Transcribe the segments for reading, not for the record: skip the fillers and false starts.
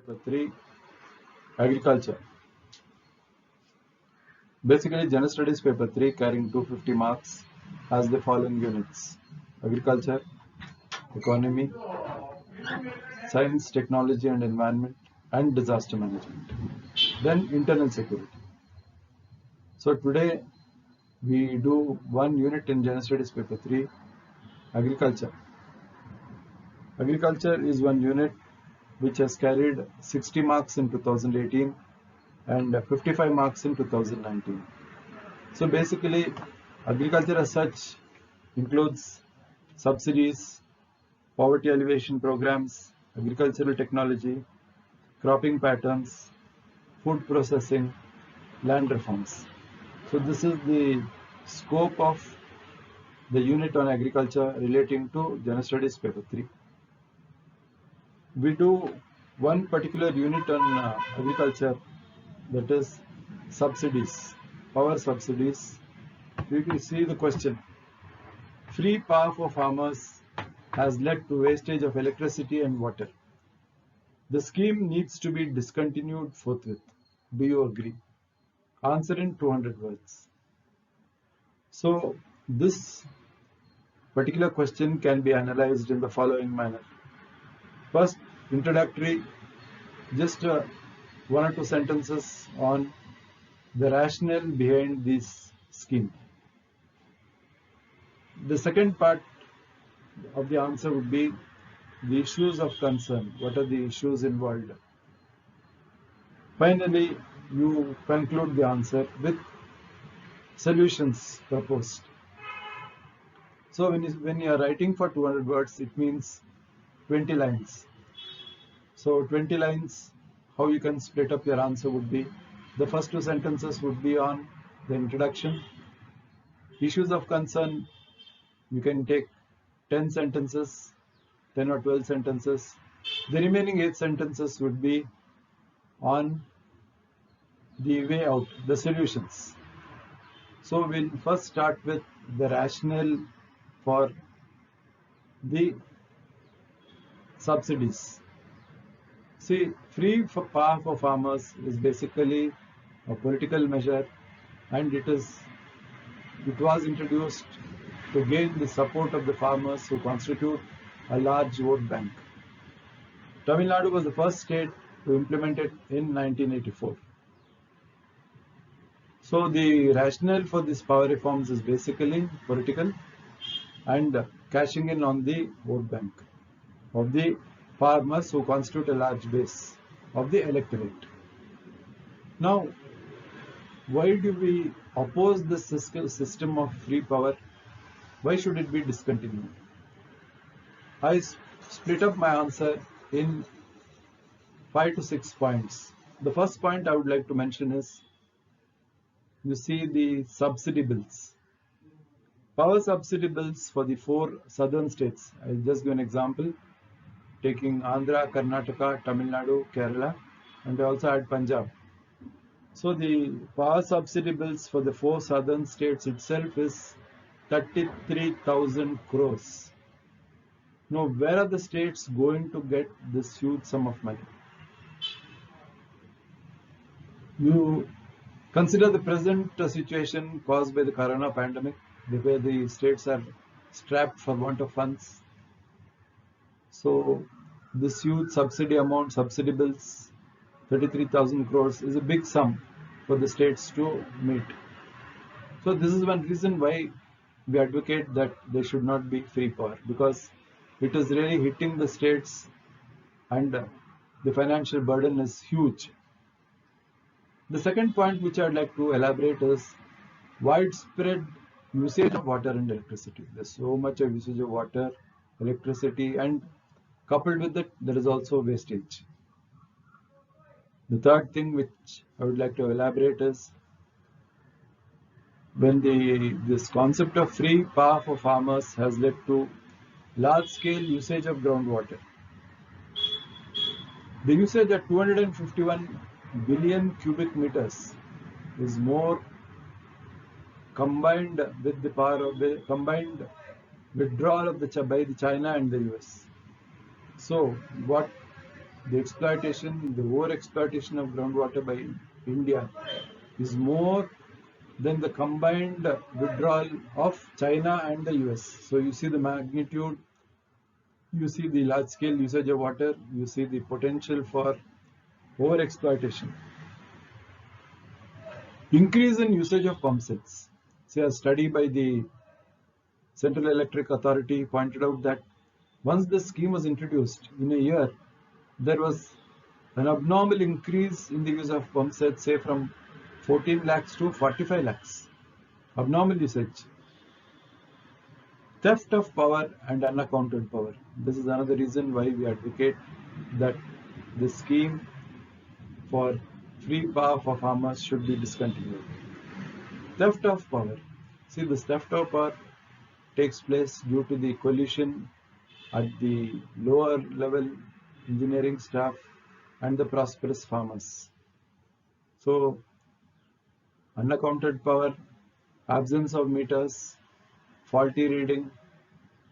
Paper 3, Agriculture. Basically, General Studies Paper 3 carrying 250 marks has the following units: Agriculture, Economy, Science, Technology and Environment, and Disaster Management. Then Internal Security. So today we do one unit in General Studies Paper 3, Agriculture. Agriculture is one unit which has carried 60 marks in 2018 and 55 marks in 2019. So basically, agriculture as such includes subsidies, poverty alleviation programs, agricultural technology, cropping patterns, food processing, land reforms. So this is the scope of the unit on agriculture relating to General Studies Paper 3. We do one particular unit on agriculture, that is subsidies, power subsidies. We can see the question: free power for farmers has led to wastage of electricity and water. The scheme needs to be discontinued forthwith. Do you agree? Answer in 200 words. So this particular question can be analyzed in the following manner. First, introductory, just one or two sentences on the rationale behind this scheme. The second part of the answer would be the issues of concern. What are the issues involved? Finally, you conclude the answer with solutions proposed. So when you are writing for 200 words, it means 20 lines. So 20 lines, how you can split up your answer would be: the first two sentences would be on the introduction. Issues of concern, you can take 10 sentences, 10 or 12 sentences. The remaining 8 sentences would be on the way out, the solutions. So we'll first start with the rationale for the subsidies. See, free power for farmers is basically a political measure, and it was introduced to gain the support of the farmers who constitute a large vote bank. Tamil Nadu was the first state to implement it in 1984. So the rationale for these power reforms is basically political and cashing in on the vote bank of the farmers who constitute a large base of the electorate. Now, why do we oppose this system of free power? Why should it be discontinued? I split up my answer in 5 to 6 points. The first point I would like to mention is, you see the subsidy bills. Power subsidy bills for the 4 southern states. I'll just give an example, taking Andhra, Karnataka, Tamil Nadu, Kerala, and I also add Punjab. So the power subsidy bills for the 4 southern states itself is 33,000 crores. Now, where are the states going to get this huge sum of money? You consider the present situation caused by the corona pandemic, where the states are strapped for want of funds. So this huge subsidy amount, subsidy bills, 33,000 crores is a big sum for the states to meet. So this is one reason why we advocate that there should not be free power, because it is really hitting the states and the financial burden is huge. The second point which I'd like to elaborate is widespread usage of water and electricity. There's so much of usage of water, electricity, and coupled with it, there is also wastage. The third thing which I would like to elaborate is, when this concept of free power for farmers has led to large-scale usage of groundwater. The usage at 251 billion cubic meters is more combined with the power of the combined withdrawal of by the China and the US. So what the exploitation, the over-exploitation of groundwater by India is more than the combined withdrawal of China and the US. So you see the magnitude, you see the large-scale usage of water, you see the potential for over-exploitation. Increase in usage of pump sets. See, a study by the Central Electric Authority pointed out that once the scheme was introduced in a year, there was an abnormal increase in the use of pump sets, say from 14 lakhs to 45 lakhs. Abnormal usage. Theft of power and unaccounted power. This is another reason why we advocate that the scheme for free power for farmers should be discontinued. Theft of power. See, this theft of power takes place due to the collusion at the lower level engineering staff and the prosperous farmers. So, unaccounted power, absence of meters, faulty reading,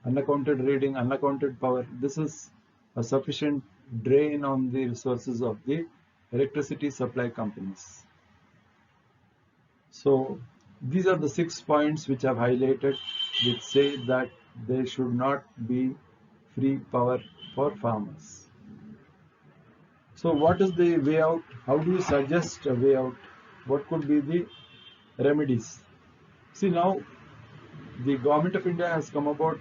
unaccounted power. This is a sufficient drain on the resources of the electricity supply companies. So, these are the 6 points which I've highlighted, which say that there should not be free power for farmers. So what is the way out? How do you suggest a way out? What could be the remedies? See, now the government of India has come about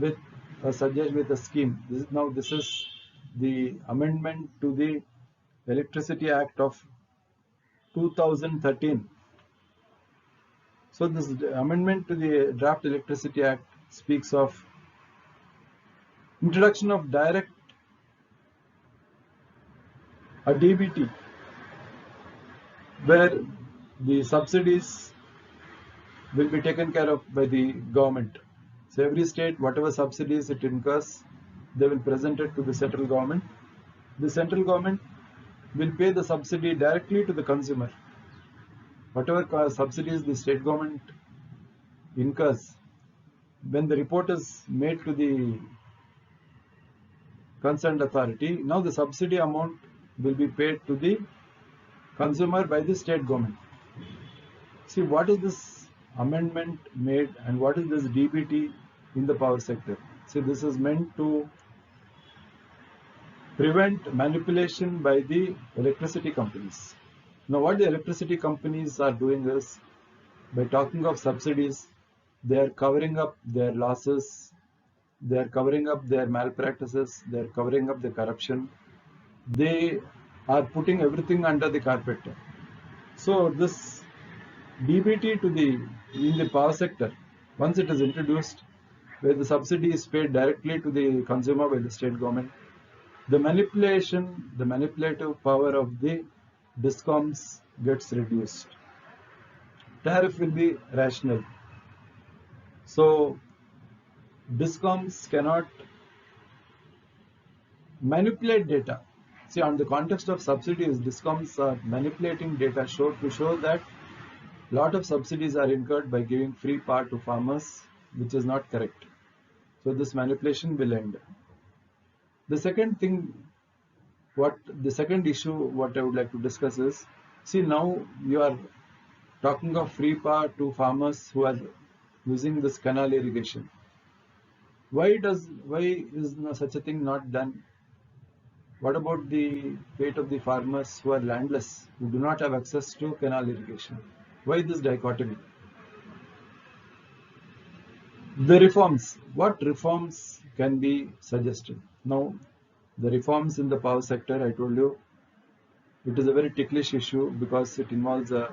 with a scheme. This is the amendment to the Electricity Act of 2013. So this amendment to the Draft Electricity Act speaks of introduction of a DBT, where the subsidies will be taken care of by the government. So every state, whatever subsidies it incurs, they will present it to the central government. The central government will pay the subsidy directly to the consumer. Whatever subsidies the state government incurs, when the report is made to the concerned authority, now the subsidy amount will be paid to the consumer by the state government. See, what is this amendment made and what is this DBT in the power sector? See, this is meant to prevent manipulation by the electricity companies. Now, what the electricity companies are doing is, by talking of subsidies, they are covering up their losses, they are covering up their malpractices, they are covering up the corruption. They are putting everything under the carpet. So this DBT in the power sector, once it is introduced, where the subsidy is paid directly to the consumer by the state government, the manipulative power of the DISCOMs gets reduced. Tariff will be rational. So DISCOMs cannot manipulate data. See, on the context of subsidies, DISCOMs are manipulating data to show that a lot of subsidies are incurred by giving free power to farmers, which is not correct. So this manipulation will end. The second issue, what I would like to discuss is, see, now you are talking of free power to farmers who are using this canal irrigation. Why is such a thing not done? What about the fate of the farmers who are landless, who do not have access to canal irrigation? Why this dichotomy? The reforms. What reforms can be suggested? Now, the reforms in the power sector, I told you, it is a very ticklish issue because it involves a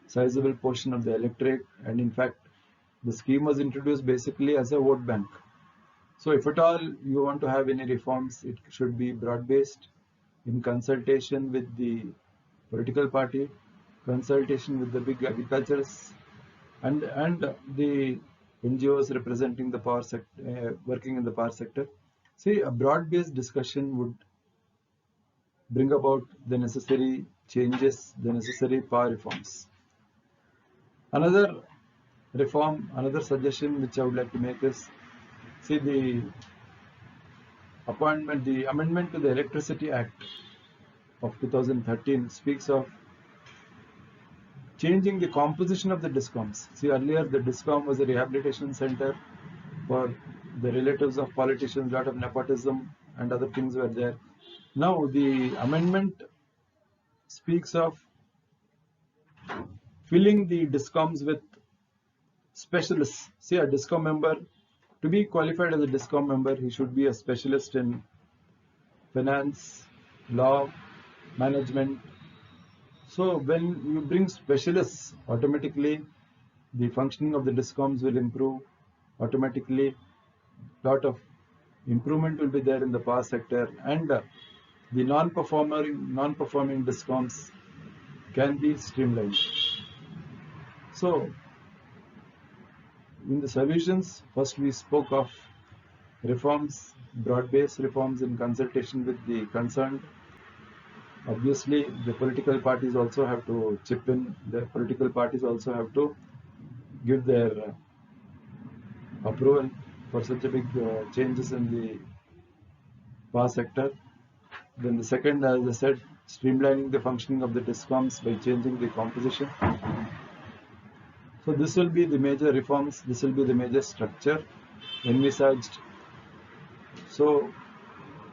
sizable portion of the electorate, and in fact, the scheme was introduced basically as a vote bank. So if at all you want to have any reforms, it should be broad-based, in consultation with the political party, consultation with the big agriculturists, and the NGOs representing the power sector, working in the power sector. See, a broad-based discussion would bring about the necessary changes, the necessary power reforms. Another reform, another suggestion which I would like to make is, see, appointment, the amendment to the Electricity Act of 2013 speaks of changing the composition of the DISCOMs. See, earlier the DISCOM was a rehabilitation center for the relatives of politicians, lot of nepotism and other things were there. Now the amendment speaks of filling the DISCOMs with specialists. See, a DISCOM member, to be qualified as a DISCOM member, he should be a specialist in finance, law, management. So when you bring specialists, automatically the functioning of the DISCOMs will improve. Automatically, lot of improvement will be there in the power sector, and the non-performing DISCOMs can be streamlined. So in the solutions, first we spoke of reforms, broad-based reforms in consultation with the concerned. Obviously, the political parties also have to chip in. The political parties also have to give their approval for such a big changes in the power sector. Then the second, as I said, streamlining the functioning of the DISCOMs by changing the composition. So this will be the major reforms. This will be the major structure envisaged. So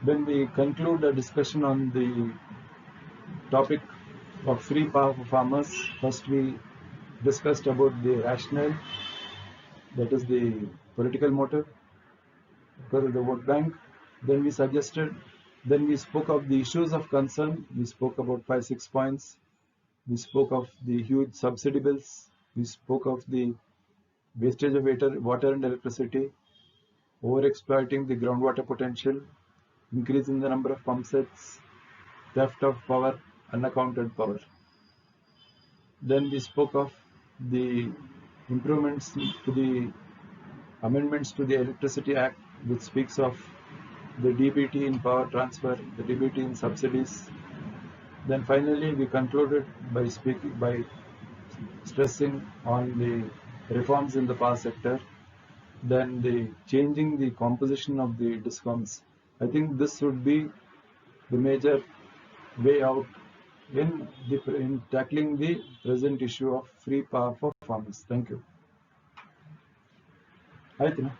when we conclude a discussion on the topic of free power for farmers, first we discussed about the rationale, that is the political motive, because of the vote bank. Then we spoke of the issues of concern. We spoke about 5-6 points. We spoke of the huge subsidy bills. We spoke of the wastage of water and electricity, over-exploiting the groundwater potential, increasing the number of pump sets, theft of power, unaccounted power. Then we spoke of the improvements to the amendments to the Electricity Act, which speaks of the DBT in power transfer, the DBT in subsidies. Then finally we concluded by stressing on the reforms in the power sector, then the changing the composition of the DISCOMs. I think this would be the major way out in tackling the present issue of free power for farmers. Thank you. Hi, Tina.